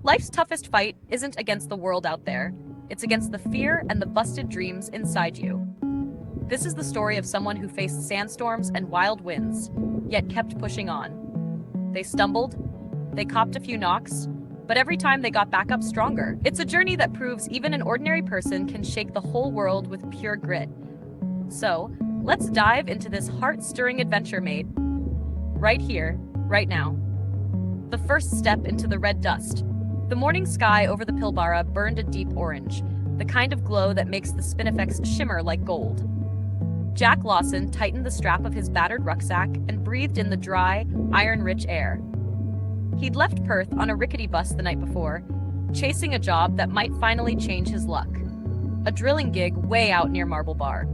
Life's toughest fight isn't against the world out there, it's against the fear and the busted dreams inside you. This is the story of someone who faced sandstorms and wild winds, yet kept pushing on. They stumbled, they copped a few knocks, but every time they got back up stronger. It's a journey that proves even an ordinary person can shake the whole world with pure grit. So, let's dive into this heart-stirring adventure, mate. Right here, right now. The first step into the red dust. The morning sky over the Pilbara burned a deep orange, the kind of glow that makes the spinifex shimmer like gold. Jack Lawson tightened the strap of his battered rucksack and breathed in the dry, iron-rich air. He'd left Perth on a rickety bus the night before, chasing a job that might finally change his luck. A drilling gig way out near Marble Bar.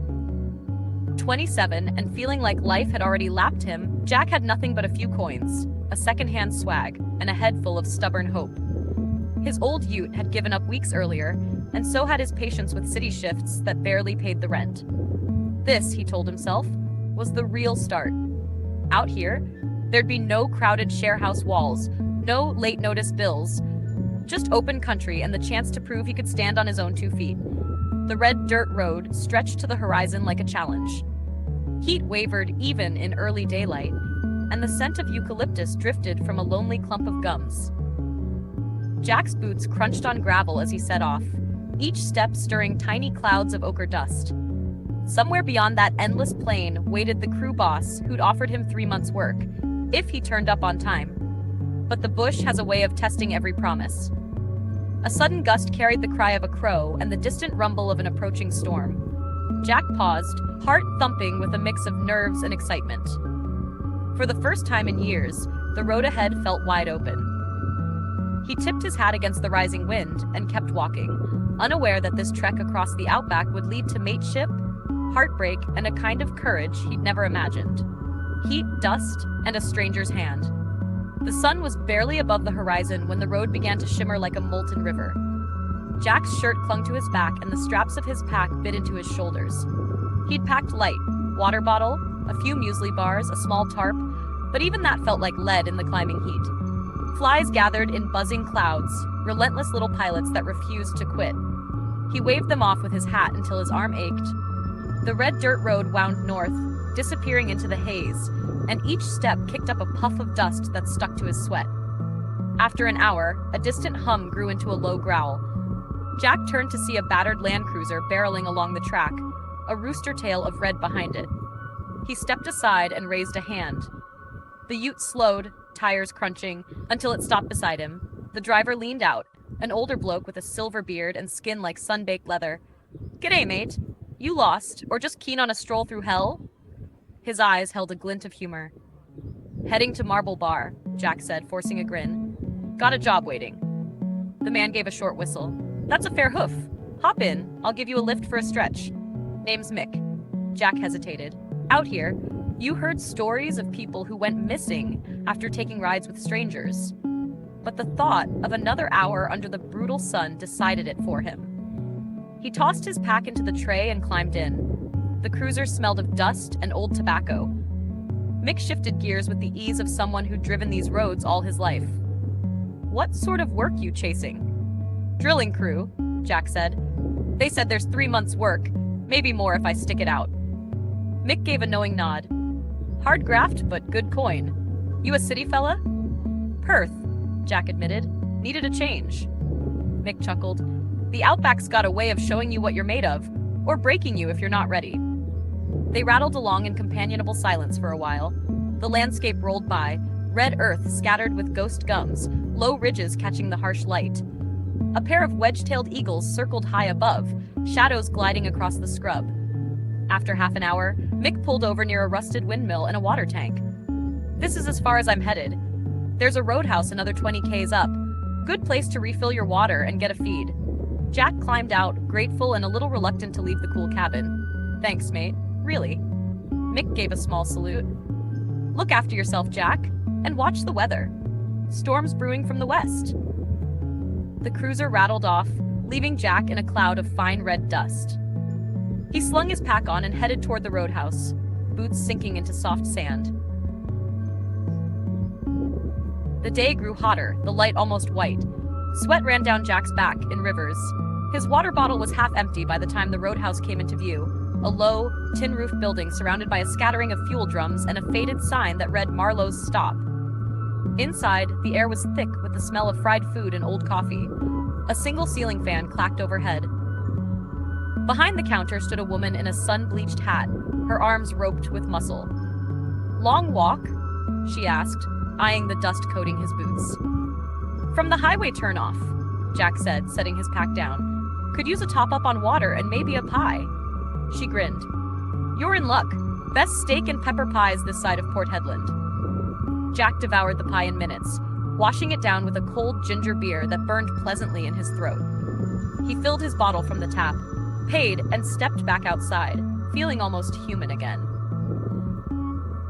27 and feeling like life had already lapped him, Jack had nothing but a few coins, a second-hand swag, and a head full of stubborn hope. His old ute had given up weeks earlier, and so had his patience with city shifts that barely paid the rent. This, he told himself, was the real start. Out here, there'd be no crowded sharehouse walls, no late notice bills, just open country and the chance to prove he could stand on his own 2 feet. The red dirt road stretched to the horizon like a challenge. Heat wavered even in early daylight, and the scent of eucalyptus drifted from a lonely clump of gums. Jack's boots crunched on gravel as he set off, each step stirring tiny clouds of ochre dust. Somewhere beyond that endless plain waited the crew boss who'd offered him 3 months' work, if he turned up on time. But the bush has a way of testing every promise. A sudden gust carried the cry of a crow and the distant rumble of an approaching storm. Jack paused, heart thumping with a mix of nerves and excitement. For the first time in years, the road ahead felt wide open. He tipped his hat against the rising wind and kept walking, unaware that this trek across the Outback would lead to mateship, heartbreak, and a kind of courage he'd never imagined. Heat, dust, and a stranger's hand. The sun was barely above the horizon when the road began to shimmer like a molten river. Jack's shirt clung to his back and the straps of his pack bit into his shoulders. He'd packed light, water bottle, a few muesli bars, a small tarp, but even that felt like lead in the climbing heat. Flies gathered in buzzing clouds, relentless little pilots that refused to quit. He waved them off with his hat until his arm ached. The red dirt road wound north, disappearing into the haze, and each step kicked up a puff of dust that stuck to his sweat. After an hour, a distant hum grew into a low growl. Jack turned to see a battered Land Cruiser barreling along the track, a rooster tail of red behind it. He stepped aside and raised a hand. The ute slowed, tires crunching, until it stopped beside him. The driver leaned out, an older bloke with a silver beard and skin like sun-baked leather. "G'day, mate. You lost, or just keen on a stroll through hell?" His eyes held a glint of humor. "Heading to Marble Bar," Jack said, forcing a grin. "Got a job waiting." The man gave a short whistle. "That's a fair hoof. Hop in, I'll give you a lift for a stretch." "Name's Mick." Jack hesitated. "Out here, you heard stories of people who went missing after taking rides with strangers. But the thought of another hour under the brutal sun decided it for him." He tossed his pack into the tray and climbed in. The cruiser smelled of dust and old tobacco. Mick shifted gears with the ease of someone who'd driven these roads all his life. "What sort of work you chasing?" "Drilling crew," Jack said. "They said there's 3 months' work, maybe more if I stick it out." Mick gave a knowing nod. "Hard graft, but good coin. You a city fella?" "Perth," Jack admitted. "Needed a change." Mick chuckled. "The Outback's got a way of showing you what you're made of, or breaking you if you're not ready." They rattled along in companionable silence for a while. The landscape rolled by, red earth scattered with ghost gums, low ridges catching the harsh light. A pair of wedge-tailed eagles circled high above, shadows gliding across the scrub. After half an hour, Mick pulled over near a rusted windmill and a water tank. "This is as far as I'm headed. There's a roadhouse another 20 k's up. Good place to refill your water and get a feed." Jack climbed out, grateful and a little reluctant to leave the cool cabin. "Thanks, mate. Really." Mick gave a small salute. "Look after yourself, Jack, and watch the weather. Storms brewing from the west." The cruiser rattled off, leaving Jack in a cloud of fine red dust. He slung his pack on and headed toward the roadhouse, boots sinking into soft sand. The day grew hotter, the light almost white. Sweat ran down Jack's back in rivers. His water bottle was half empty by the time the roadhouse came into view, a low, tin-roofed building surrounded by a scattering of fuel drums and a faded sign that read Marlowe's Stop. Inside, the air was thick with the smell of fried food and old coffee. A single ceiling fan clacked overhead. Behind the counter stood a woman in a sun-bleached hat, her arms roped with muscle. "Long walk?" she asked, eyeing the dust coating his boots. "From the highway turnoff," Jack said, setting his pack down. "Could use a top-up on water and maybe a pie." She grinned. "You're in luck. Best steak and pepper pies this side of Port Hedland." Jack devoured the pie in minutes, washing it down with a cold ginger beer that burned pleasantly in his throat. He filled his bottle from the tap, paid, and stepped back outside, feeling almost human again.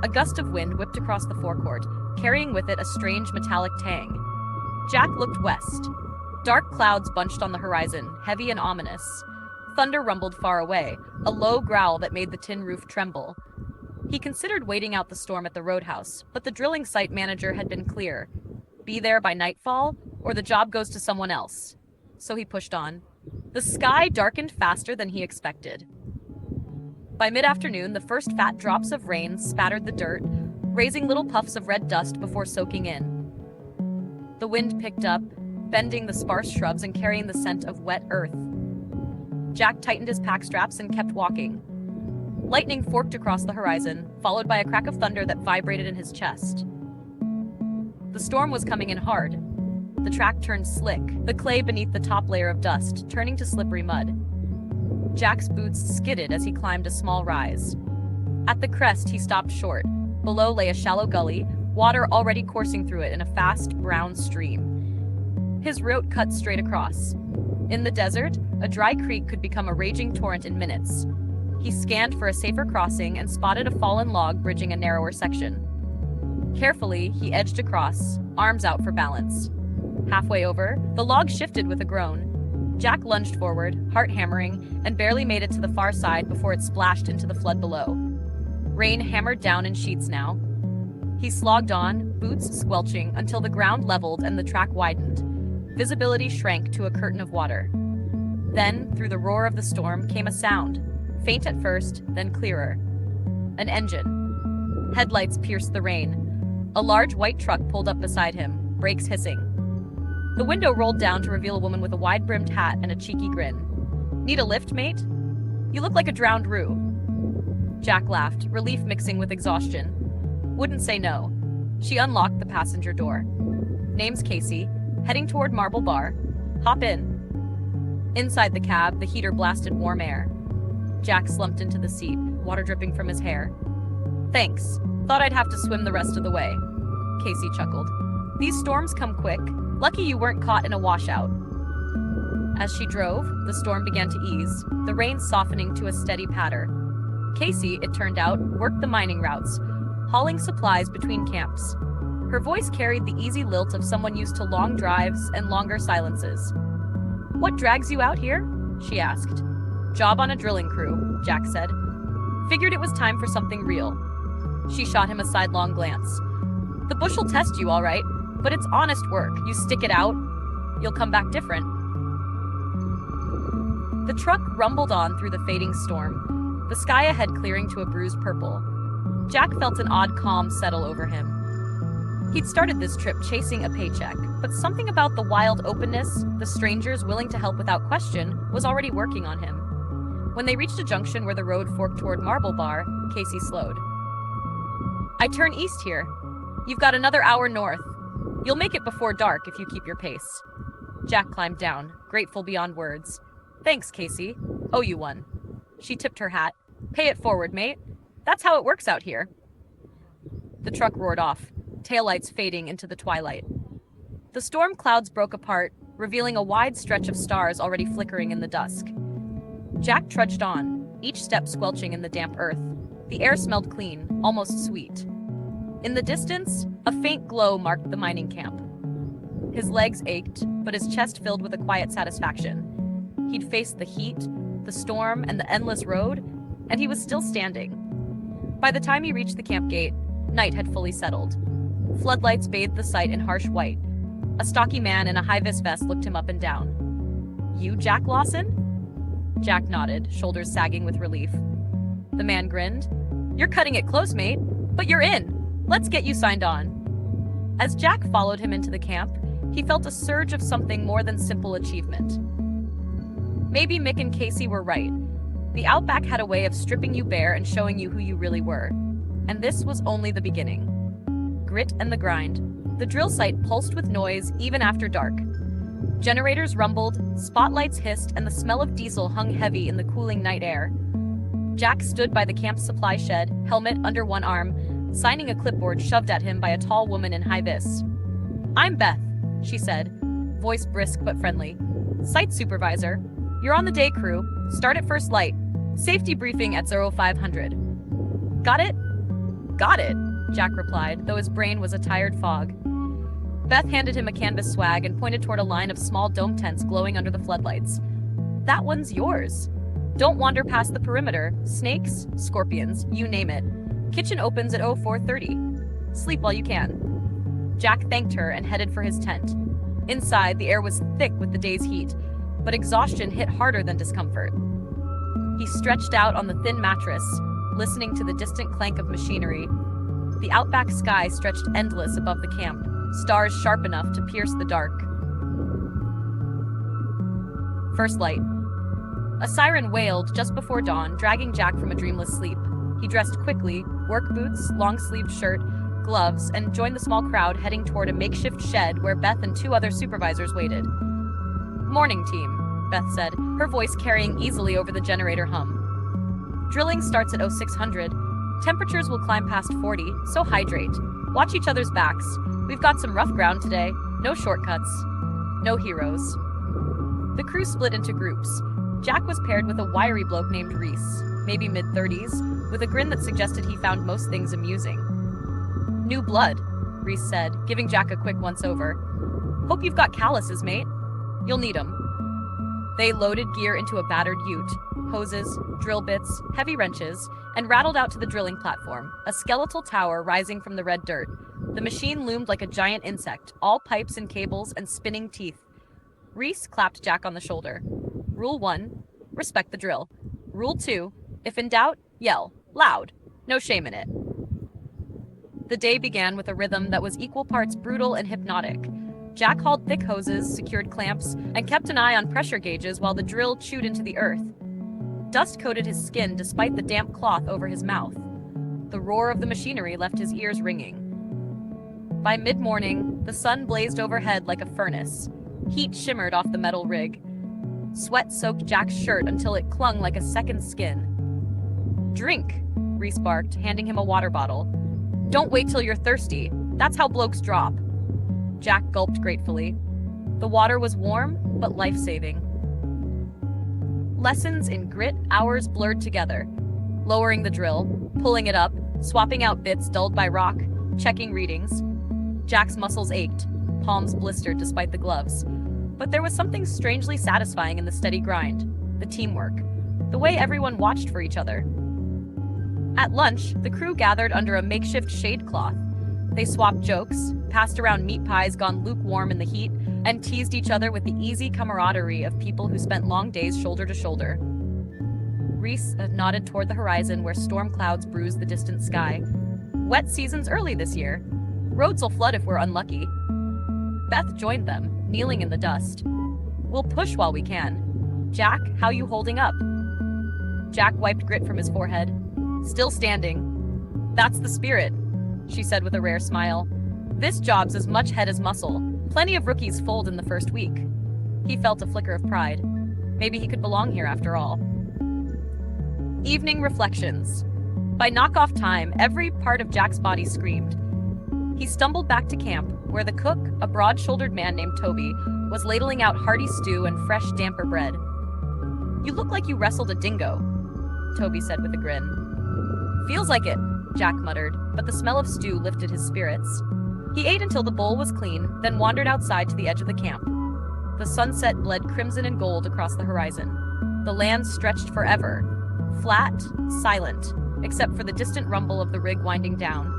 A gust of wind whipped across the forecourt, carrying with it a strange metallic tang. Jack looked west. Dark clouds bunched on the horizon, heavy and ominous. Thunder rumbled far away, a low growl that made the tin roof tremble. He considered waiting out the storm at the roadhouse, but the drilling site manager had been clear. Be there by nightfall, or the job goes to someone else. So he pushed on. The sky darkened faster than he expected. By mid-afternoon, the first fat drops of rain spattered the dirt, raising little puffs of red dust before soaking in. The wind picked up, bending the sparse shrubs and carrying the scent of wet earth. Jack tightened his pack straps and kept walking. Lightning forked across the horizon, followed by a crack of thunder that vibrated in his chest. The storm was coming in hard. The track turned slick, the clay beneath the top layer of dust turning to slippery mud. Jack's boots skidded as he climbed a small rise. At the crest, he stopped short. Below lay a shallow gully, water already coursing through it in a fast, brown stream. His route cut straight across. In the desert, a dry creek could become a raging torrent in minutes. He scanned for a safer crossing and spotted a fallen log bridging a narrower section. Carefully, he edged across, arms out for balance. Halfway over, the log shifted with a groan. Jack lunged forward, heart hammering, and barely made it to the far side before it splashed into the flood below. Rain hammered down in sheets now. He slogged on, boots squelching, until the ground leveled and the track widened. Visibility shrank to a curtain of water. Then, through the roar of the storm, came a sound. Faint at first, then clearer. An engine. Headlights pierced the rain. A large white truck pulled up beside him, brakes hissing. The window rolled down to reveal a woman with a wide-brimmed hat and a cheeky grin. "Need a lift, mate? You look like a drowned roo." Jack laughed, relief mixing with exhaustion. Wouldn't say no. She unlocked the passenger door. "Name's Casey. Heading toward Marble Bar. Hop in." Inside the cab, the heater blasted warm air. Jack slumped into the seat, water dripping from his hair. "Thanks. Thought I'd have to swim the rest of the way." Casey chuckled. "These storms come quick. Lucky you weren't caught in a washout." As she drove, the storm began to ease, the rain softening to a steady patter. Casey, it turned out, worked the mining routes, hauling supplies between camps. Her voice carried the easy lilt of someone used to long drives and longer silences. "What drags you out here?" she asked. "Job on a drilling crew," Jack said. "Figured it was time for something real." She shot him a sidelong glance. "The bush'll test you, all right, but it's honest work. You stick it out, you'll come back different." The truck rumbled on through the fading storm, the sky ahead clearing to a bruised purple. Jack felt an odd calm settle over him. He'd started this trip chasing a paycheck, but something about the wild openness, the strangers willing to help without question, was already working on him. When they reached a junction where the road forked toward Marble Bar, Casey slowed. "I turn east here. You've got another hour north. You'll make it before dark if you keep your pace." Jack climbed down, grateful beyond words. "Thanks, Casey. Owe you one." She tipped her hat. "Pay it forward, mate. That's how it works out here." The truck roared off, taillights fading into the twilight. The storm clouds broke apart, revealing a wide stretch of stars already flickering in the dusk. Jack trudged on, each step squelching in the damp earth. The air smelled clean, almost sweet. In the distance, a faint glow marked the mining camp. His legs ached, but his chest filled with a quiet satisfaction. He'd faced the heat, the storm, and the endless road, and he was still standing. By the time he reached the camp gate, night had fully settled. Floodlights bathed the site in harsh white. A stocky man in a high-vis vest looked him up and down. "You, Jack Lawson?" Jack nodded, shoulders sagging with relief. The man grinned. "You're cutting it close, mate, but you're in. Let's get you signed on." As Jack followed him into the camp, he felt a surge of something more than simple achievement. Maybe Mick and Casey were right. The Outback had a way of stripping you bare and showing you who you really were. And this was only the beginning. Grit and the grind. The drill site pulsed with noise even after dark. Generators rumbled, spotlights hissed, and the smell of diesel hung heavy in the cooling night air. Jack stood by the camp's supply shed, helmet under one arm, signing a clipboard shoved at him by a tall woman in high-vis. "I'm Beth," she said, voice brisk but friendly. "Site supervisor. You're on the day crew. Start at first light. Safety briefing at 0500. "Got it?" "Got it," Jack replied, though his brain was a tired fog. Beth handed him a canvas swag and pointed toward a line of small dome tents glowing under the floodlights. "That one's yours. Don't wander past the perimeter. Snakes, scorpions, you name it. Kitchen opens at 0430. Sleep while you can." Jack thanked her and headed for his tent. Inside, the air was thick with the day's heat, but exhaustion hit harder than discomfort. He stretched out on the thin mattress, listening to the distant clank of machinery. The Outback sky stretched endless above the camp, stars sharp enough to pierce the dark. First light. A siren wailed just before dawn, dragging Jack from a dreamless sleep. He dressed quickly, work boots, long-sleeved shirt, gloves, and joined the small crowd heading toward a makeshift shed where Beth and two other supervisors waited. "Morning, team," Beth said, her voice carrying easily over the generator hum. "Drilling starts at 0600. Temperatures will climb past 40, so hydrate. Watch each other's backs. We've got some rough ground today. No shortcuts. No heroes." The crew split into groups. Jack was paired with a wiry bloke named Reese, maybe mid-30s, with a grin that suggested he found most things amusing. "New blood," Reese said, giving Jack a quick once-over. "Hope you've got calluses, mate. You'll need 'em." They loaded gear into a battered ute, hoses, drill bits, heavy wrenches, and rattled out to the drilling platform, a skeletal tower rising from the red dirt. The machine loomed like a giant insect, all pipes and cables and spinning teeth. Reese clapped Jack on the shoulder. "Rule 1, respect the drill. Rule 2, if in doubt, yell, loud. No shame in it." The day began with a rhythm that was equal parts brutal and hypnotic. Jack hauled thick hoses, secured clamps, and kept an eye on pressure gauges while the drill chewed into the earth. Dust coated his skin despite the damp cloth over his mouth. The roar of the machinery left his ears ringing. By mid-morning, the sun blazed overhead like a furnace. Heat shimmered off the metal rig. Sweat soaked Jack's shirt until it clung like a second skin. "Drink," Reese barked, handing him a water bottle. "Don't wait till you're thirsty. That's how blokes drop." Jack gulped gratefully. The water was warm, but life-saving. Lessons in grit, hours blurred together. Lowering the drill, pulling it up, swapping out bits dulled by rock, checking readings. Jack's muscles ached, palms blistered despite the gloves. But there was something strangely satisfying in the steady grind, the teamwork, the way everyone watched for each other. At lunch, the crew gathered under a makeshift shade cloth. They swapped jokes, passed around meat pies gone lukewarm in the heat, and teased each other with the easy camaraderie of people who spent long days shoulder to shoulder. Reese nodded toward the horizon where storm clouds bruised the distant sky. "Wet season's early this year. Roads will flood if we're unlucky." Beth joined them, kneeling in the dust. "We'll push while we can. Jack, how you holding up?" Jack wiped grit from his forehead. "Still standing." "That's the spirit," she said with a rare smile. "This job's as much head as muscle. Plenty of rookies fold in the first week." He felt a flicker of pride. Maybe he could belong here after all. Evening reflections. By knock-off time, every part of Jack's body screamed. He stumbled back to camp, where the cook, a broad-shouldered man named Toby, was ladling out hearty stew and fresh damper bread. "You look like you wrestled a dingo," Toby said with a grin. "Feels like it," Jack muttered, but the smell of stew lifted his spirits. He ate until the bowl was clean, then wandered outside to the edge of the camp. The sunset bled crimson and gold across the horizon. The land stretched forever, flat, silent, except for the distant rumble of the rig winding down.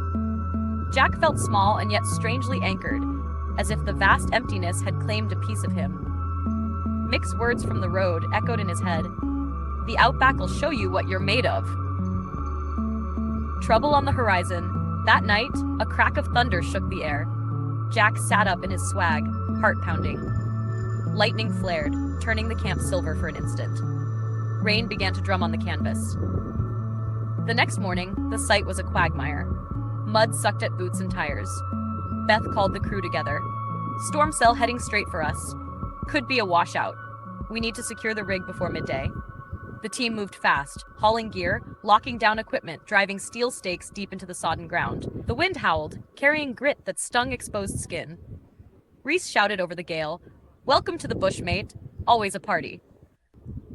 Jack felt small and yet strangely anchored, as if the vast emptiness had claimed a piece of him. Mixed words from the road echoed in his head. The Outback will show you what you're made of. Trouble on the horizon. That night, a crack of thunder shook the air. Jack sat up in his swag, heart pounding. Lightning flared, turning the camp silver for an instant. Rain began to drum on the canvas. The next morning, the site was a quagmire. Mud sucked at boots and tires. Beth called the crew together. Storm cell heading straight for us. Could be a washout. We need to secure the rig before midday. The team moved fast, hauling gear, locking down equipment, driving steel stakes deep into the sodden ground. The wind howled, carrying grit that stung exposed skin. Reese shouted over the gale, "Welcome to the bush, mate. Always a party."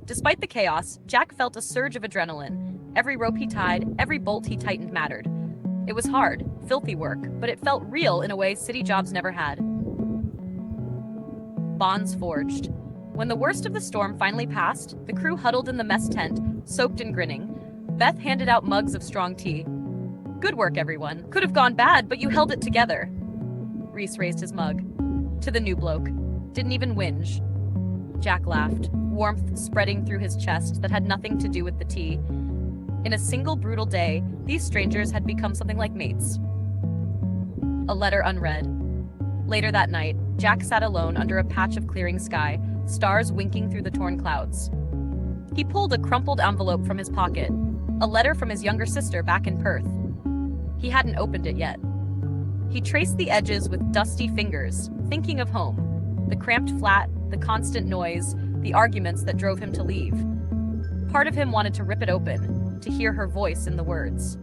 Despite the chaos, Jack felt a surge of adrenaline. Every rope he tied, every bolt he tightened mattered. It was hard, filthy work, but it felt real in a way city jobs never had. Bonds forged. When the worst of the storm finally passed, the crew huddled in the mess tent, soaked and grinning. Beth handed out mugs of strong tea. "Good work, everyone. Could have gone bad, but you held it together." Reese raised his mug. To the new bloke. Didn't even whinge. Jack laughed, warmth spreading through his chest that had nothing to do with the tea. In a single brutal day, these strangers had become something like mates. A letter unread. Later that night, Jack sat alone under a patch of clearing sky, stars winking through the torn clouds. He pulled a crumpled envelope from his pocket, a letter from his younger sister back in Perth. He hadn't opened it yet. He traced the edges with dusty fingers, thinking of home, the cramped flat, the constant noise, the arguments that drove him to leave. Part of him wanted to rip it open, to hear her voice in the words.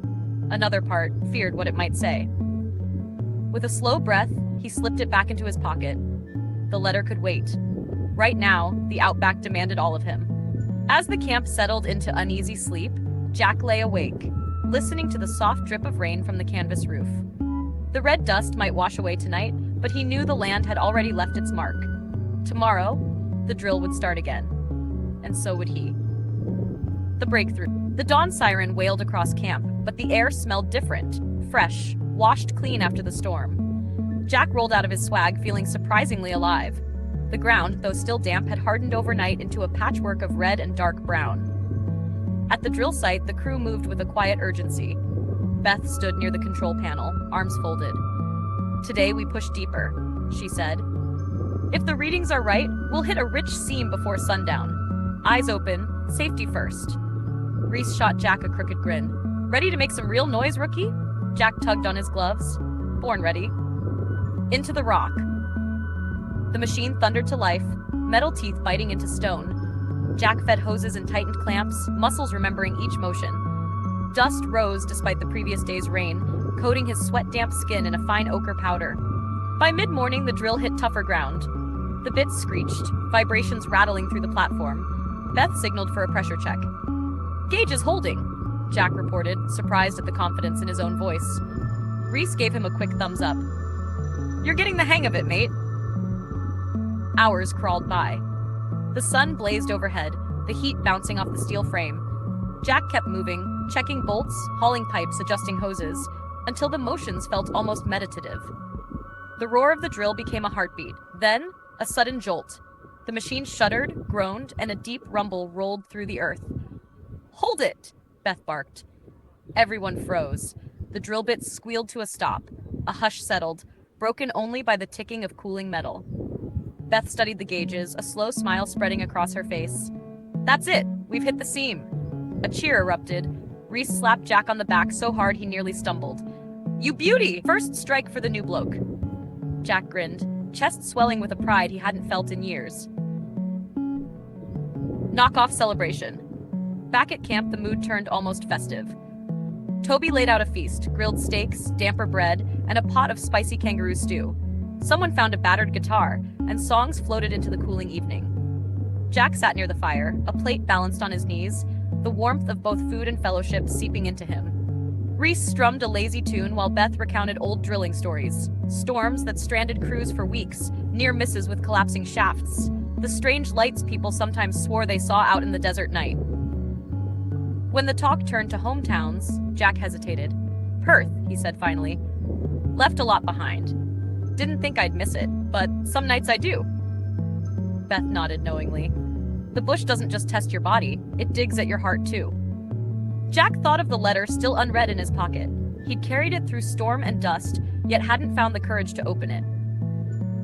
Another part feared what it might say. With a slow breath, he slipped it back into his pocket. The letter could wait. Right now, the Outback demanded all of him. As the camp settled into uneasy sleep, Jack lay awake, listening to the soft drip of rain from the canvas roof. The red dust might wash away tonight, but he knew the land had already left its mark. Tomorrow, the drill would start again. And so would he. The breakthrough. The dawn siren wailed across camp, but the air smelled different, fresh, washed clean after the storm. Jack rolled out of his swag, feeling surprisingly alive. The ground, though still damp, had hardened overnight into a patchwork of red and dark brown. At the drill site, the crew moved with a quiet urgency. Beth stood near the control panel, arms folded. "Today we push deeper," she said. "If the readings are right, we'll hit a rich seam before sundown. Eyes open, safety first." Reese shot Jack a crooked grin. "Ready to make some real noise, rookie?" Jack tugged on his gloves. "Born ready." Into the rock. The machine thundered to life, metal teeth biting into stone. Jack fed hoses and tightened clamps, muscles remembering each motion. Dust rose despite the previous day's rain, coating his sweat-damp skin in a fine ochre powder. By mid-morning, the drill hit tougher ground. The bits screeched, vibrations rattling through the platform. Beth signaled for a pressure check. "Gauge is holding," Jack reported, surprised at the confidence in his own voice. Reese gave him a quick thumbs up. "You're getting the hang of it, mate." Hours crawled by. The sun blazed overhead, the heat bouncing off the steel frame. Jack kept moving, checking bolts, hauling pipes, adjusting hoses, until the motions felt almost meditative. The roar of the drill became a heartbeat, then a sudden jolt. The machine shuddered, groaned, and a deep rumble rolled through the earth. "Hold it!" Beth barked. Everyone froze. The drill bits squealed to a stop. A hush settled, broken only by the ticking of cooling metal. Beth studied the gauges, a slow smile spreading across her face. "That's it! We've hit the seam!" A cheer erupted. Reese slapped Jack on the back so hard he nearly stumbled. "You beauty! First strike for the new bloke." Jack grinned, chest swelling with a pride he hadn't felt in years. Knock-off celebration. Back at camp, the mood turned almost festive. Toby laid out a feast, grilled steaks, damper bread, and a pot of spicy kangaroo stew. Someone found a battered guitar, and songs floated into the cooling evening. Jack sat near the fire, a plate balanced on his knees, the warmth of both food and fellowship seeping into him. Reese strummed a lazy tune while Beth recounted old drilling stories. Storms that stranded crews for weeks, near misses with collapsing shafts, the strange lights people sometimes swore they saw out in the desert night. When the talk turned to hometowns, Jack hesitated. "Perth," he said finally. "Left a lot behind." Didn't think I'd miss it, but some nights I do. Beth nodded knowingly. The bush doesn't just test your body, it digs at your heart too. Jack thought of the letter still unread in his pocket. He'd carried it through storm and dust, yet hadn't found the courage to open it.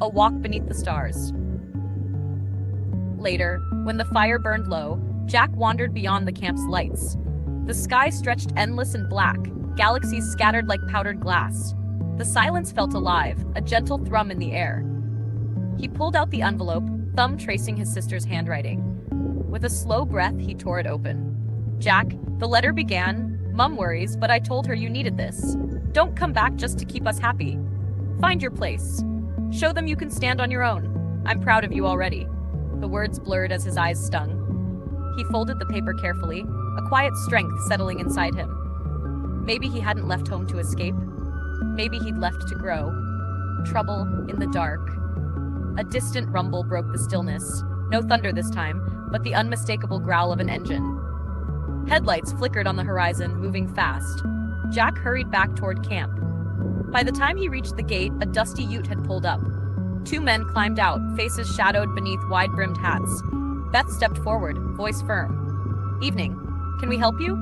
A walk beneath the stars. Later, when the fire burned low, Jack wandered beyond the camp's lights. The sky stretched endless and black, galaxies scattered like powdered glass. The silence felt alive, a gentle thrum in the air. He pulled out the envelope, thumb tracing his sister's handwriting. With a slow breath, he tore it open. Jack, the letter began, "Mum worries, but I told her you needed this. Don't come back just to keep us happy. Find your place. Show them you can stand on your own. I'm proud of you already." The words blurred as his eyes stung. He folded the paper carefully, a quiet strength settling inside him. Maybe he hadn't left home to escape. Maybe he'd left to grow. Trouble in the dark. A distant rumble broke the stillness. No thunder this time, but the unmistakable growl of an engine. Headlights flickered on the horizon, moving fast. Jack hurried back toward camp. By the time he reached the gate, a dusty ute had pulled up. Two men climbed out, faces shadowed beneath wide-brimmed hats. Beth stepped forward, voice firm. "Evening. Can we help you?"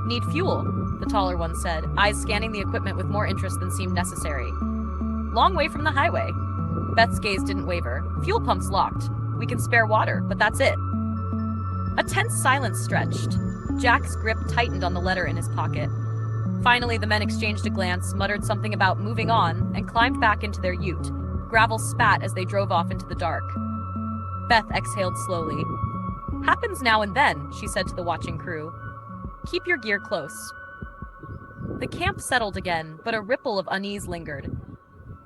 "Need fuel," the taller one said, eyes scanning the equipment with more interest than seemed necessary. "Long way from the highway." Beth's gaze didn't waver. "Fuel pump's locked. We can spare water, but that's it." A tense silence stretched. Jack's grip tightened on the letter in his pocket. Finally, the men exchanged a glance, muttered something about moving on, and climbed back into their ute. Gravel spat as they drove off into the dark. Beth exhaled slowly. "Happens now and then," she said to the watching crew. "Keep your gear close." The camp settled again, but a ripple of unease lingered.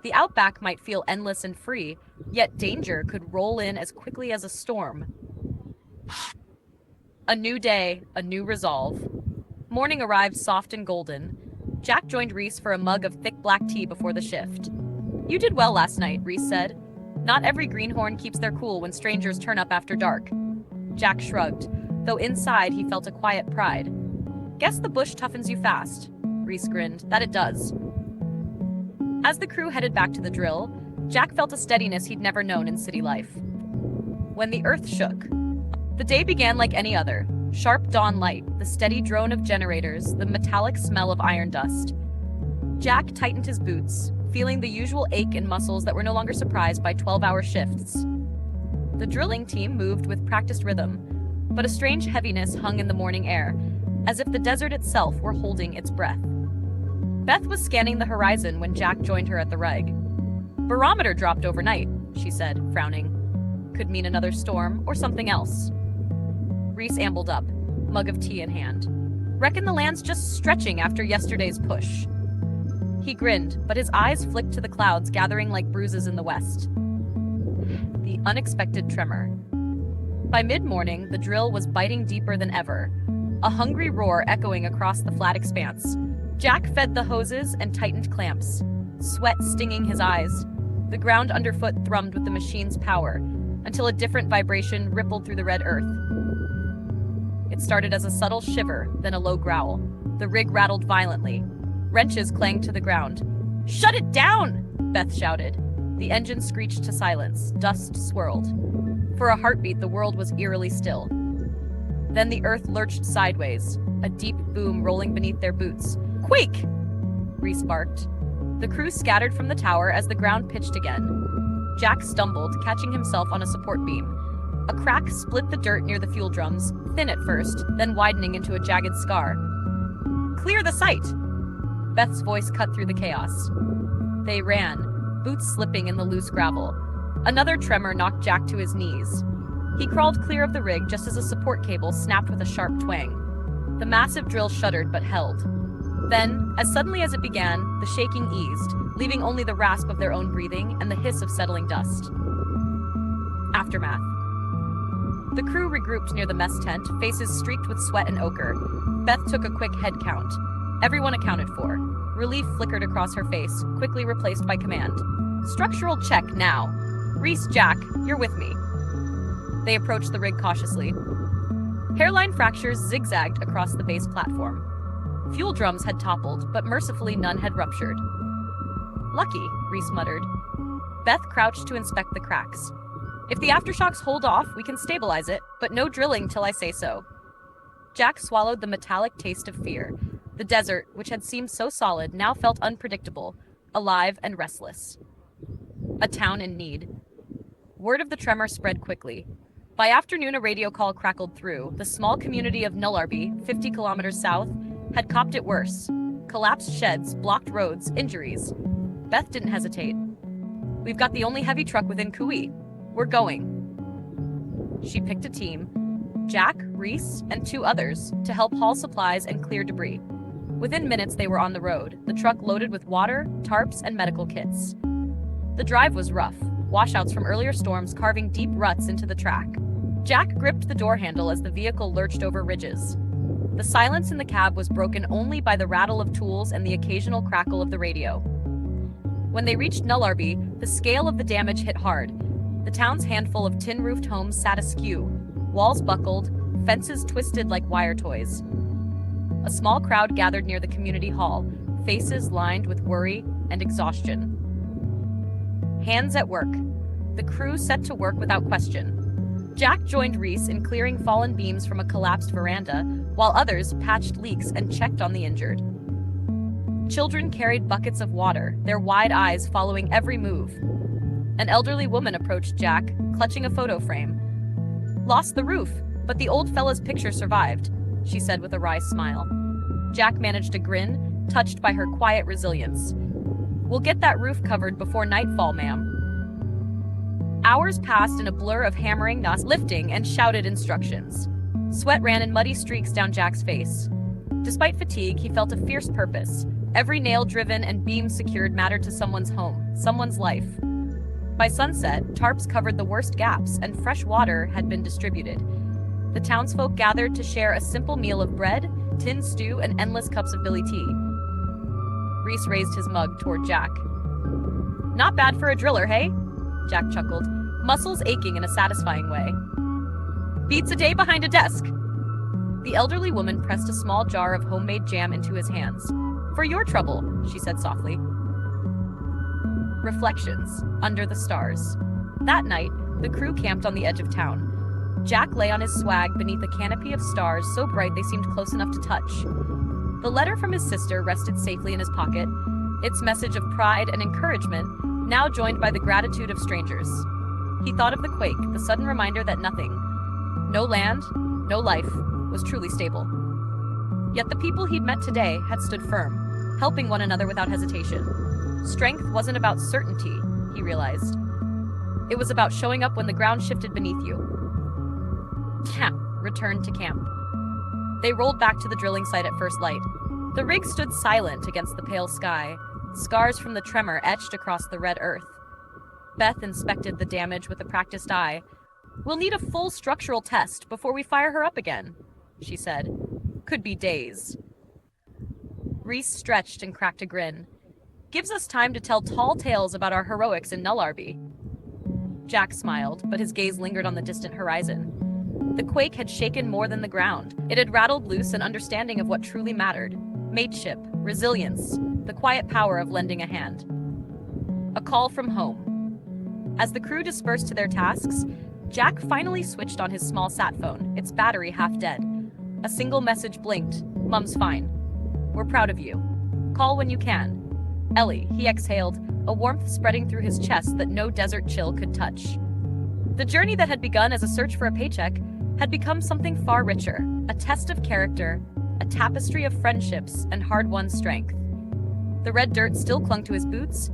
The Outback might feel endless and free, yet danger could roll in as quickly as a storm. A new day, a new resolve. Morning arrived soft and golden. Jack joined Reese for a mug of thick black tea before the shift. "You did well last night," Reese said. "Not every greenhorn keeps their cool when strangers turn up after dark." Jack shrugged, though inside he felt a quiet pride. "Guess the bush toughens you fast." Reese grinned. "That it does." As the crew headed back to the drill, Jack felt a steadiness he'd never known in city life. When the earth shook, the day began like any other. Sharp dawn light, the steady drone of generators, the metallic smell of iron dust. Jack tightened his boots, feeling the usual ache in muscles that were no longer surprised by 12-hour shifts. The drilling team moved with practiced rhythm, but a strange heaviness hung in the morning air, as if the desert itself were holding its breath. Beth was scanning the horizon when Jack joined her at the reg. "Barometer dropped overnight," she said, frowning. "Could mean another storm or something else." Reese ambled up, mug of tea in hand. "Reckon the land's just stretching after yesterday's push." He grinned, but his eyes flicked to the clouds gathering like bruises in the west. The unexpected tremor. By mid-morning, the drill was biting deeper than ever, a hungry roar echoing across the flat expanse. Jack fed the hoses and tightened clamps, sweat stinging his eyes. The ground underfoot thrummed with the machine's power, until a different vibration rippled through the red earth. It started as a subtle shiver, then a low growl. The rig rattled violently. Wrenches clanged to the ground. "Shut it down!" Beth shouted. The engine screeched to silence. Dust swirled. For a heartbeat, the world was eerily still. Then the earth lurched sideways, a deep boom rolling beneath their boots. "Quake!" Reese barked. The crew scattered from the tower as the ground pitched again. Jack stumbled, catching himself on a support beam. A crack split the dirt near the fuel drums, thin at first, then widening into a jagged scar. "Clear the site!" Beth's voice cut through the chaos. They ran, boots slipping in the loose gravel. Another tremor knocked Jack to his knees. He crawled clear of the rig just as a support cable snapped with a sharp twang. The massive drill shuddered but held. Then, as suddenly as it began, the shaking eased, leaving only the rasp of their own breathing and the hiss of settling dust. Aftermath. The crew regrouped near the mess tent, faces streaked with sweat and ochre. Beth took a quick head count. Everyone accounted for. Relief flickered across her face, quickly replaced by command. "Structural check now. Reese, Jack, you're with me." They approached the rig cautiously. Hairline fractures zigzagged across the base platform. Fuel drums had toppled, but mercifully none had ruptured. Lucky, Reese muttered. Beth crouched to inspect the cracks. If the aftershocks hold off, we can stabilize it, but no drilling till I say so. Jack swallowed the metallic taste of fear. The desert, which had seemed so solid, now felt unpredictable, alive and restless. A town in need. Word of the tremor spread quickly. By afternoon, a radio call crackled through. The small community of Nullarby, 50 kilometers south, had copped it worse. Collapsed sheds, blocked roads, injuries. Beth didn't hesitate. We've got the only heavy truck within Kui. We're going. She picked a team, Jack, Reese, and 2 others, to help haul supplies and clear debris. Within minutes, they were on the road, the truck loaded with water, tarps, and medical kits. The drive was rough, washouts from earlier storms carving deep ruts into the track. Jack gripped the door handle as the vehicle lurched over ridges. The silence in the cab was broken only by the rattle of tools and the occasional crackle of the radio. When they reached Nullarby, the scale of the damage hit hard. The town's handful of tin-roofed homes sat askew, walls buckled, fences twisted like wire toys. A small crowd gathered near the community hall, faces lined with worry and exhaustion. Hands at work. The crew set to work without question. Jack joined Reese in clearing fallen beams from a collapsed veranda, while others patched leaks and checked on the injured. Children carried buckets of water, their wide eyes following every move. An elderly woman approached Jack, clutching a photo frame. Lost the roof, but the old fella's picture survived, she said with a wry smile. Jack managed a grin, touched by her quiet resilience. We'll get that roof covered before nightfall, ma'am. Hours passed in a blur of hammering, lifting, and shouted instructions. Sweat ran in muddy streaks down Jack's face. Despite fatigue, he felt a fierce purpose. Every nail driven and beam secured mattered to someone's home, someone's life. By sunset, tarps covered the worst gaps, and fresh water had been distributed. The townsfolk gathered to share a simple meal of bread, tin stew, and endless cups of billy tea. Reese raised his mug toward Jack. Not bad for a driller, hey? Jack chuckled, muscles aching in a satisfying way. Beats a day behind a desk. The elderly woman pressed a small jar of homemade jam into his hands. For your trouble, she said softly. Reflections, under the stars. That night, the crew camped on the edge of town. Jack lay on his swag beneath a canopy of stars so bright they seemed close enough to touch. The letter from his sister rested safely in his pocket, its message of pride and encouragement now joined by the gratitude of strangers. He thought of the quake, the sudden reminder that nothing, no land, no life, was truly stable. Yet the people he'd met today had stood firm, helping one another without hesitation. Strength wasn't about certainty, he realized. It was about showing up when the ground shifted beneath you. Camp returned to camp. They rolled back to the drilling site at first light. The rig stood silent against the pale sky, scars from the tremor etched across the red earth. Beth inspected the damage with a practiced eye. We'll need a full structural test before we fire her up again, she said. Could be days. Reese stretched and cracked a grin. Gives us time to tell tall tales about our heroics in Nullarby. Jack smiled, but his gaze lingered on the distant horizon. The quake had shaken more than the ground. It had rattled loose an understanding of what truly mattered. Mateship, resilience, the quiet power of lending a hand. A call from home. As the crew dispersed to their tasks, Jack finally switched on his small sat phone, its battery half dead. A single message blinked. Mum's fine. We're proud of you. Call when you can. Ellie, he exhaled, a warmth spreading through his chest that no desert chill could touch. The journey that had begun as a search for a paycheck had become something far richer, a test of character, a tapestry of friendships and hard-won strength. The red dirt still clung to his boots,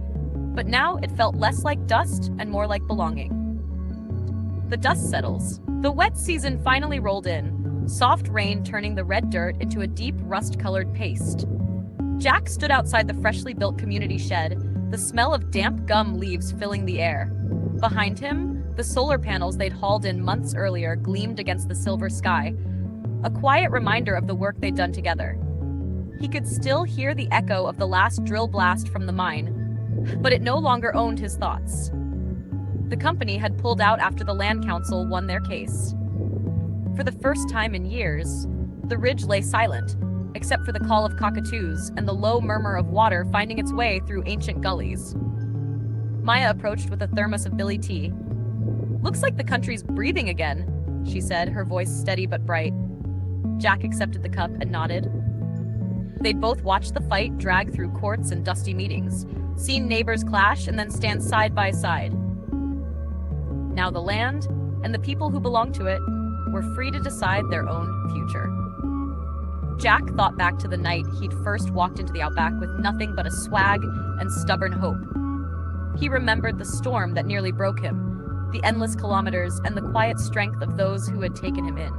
but now it felt less like dust and more like belonging. The dust settles. The wet season finally rolled in, soft rain turning the red dirt into a deep rust-colored paste. Jack stood outside the freshly built community shed, the smell of damp gum leaves filling the air. Behind him, the solar panels they'd hauled in months earlier gleamed against the silver sky, a quiet reminder of the work they'd done together. He could still hear the echo of the last drill blast from the mine, but it no longer owned his thoughts. The company had pulled out after the Land Council won their case. For the first time in years, the ridge lay silent, except for the call of cockatoos and the low murmur of water finding its way through ancient gullies. Maya approached with a thermos of Billy tea. "Looks like the country's breathing again," she said, her voice steady but bright. Jack accepted the cup and nodded. They'd both watched the fight drag through courts and dusty meetings, seen neighbors clash and then stand side by side. Now the land, and the people who belonged to it, were free to decide their own future. Jack thought back to the night he'd first walked into the Outback with nothing but a swag and stubborn hope. He remembered the storm that nearly broke him, the endless kilometers, and the quiet strength of those who had taken him in.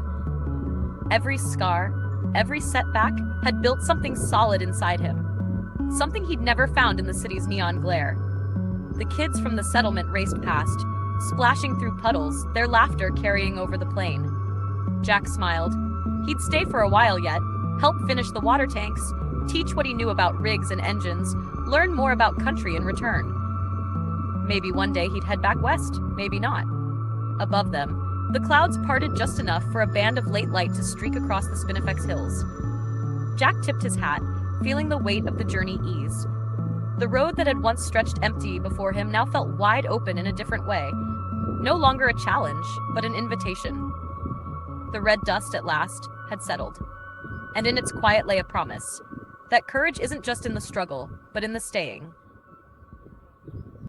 Every scar, every setback, had built something solid inside him, something he'd never found in the city's neon glare. The kids from the settlement raced past, splashing through puddles, their laughter carrying over the plain. Jack smiled. He'd stay for a while yet, help finish the water tanks, teach what he knew about rigs and engines, learn more about country in return. Maybe one day he'd head back west, maybe not. Above them, the clouds parted just enough for a band of late light to streak across the Spinifex hills. Jack tipped his hat, feeling the weight of the journey ease. The road that had once stretched empty before him now felt wide open in a different way. No longer a challenge, but an invitation. The red dust at last had settled, and in its quiet lay a promise that courage isn't just in the struggle, but in the staying.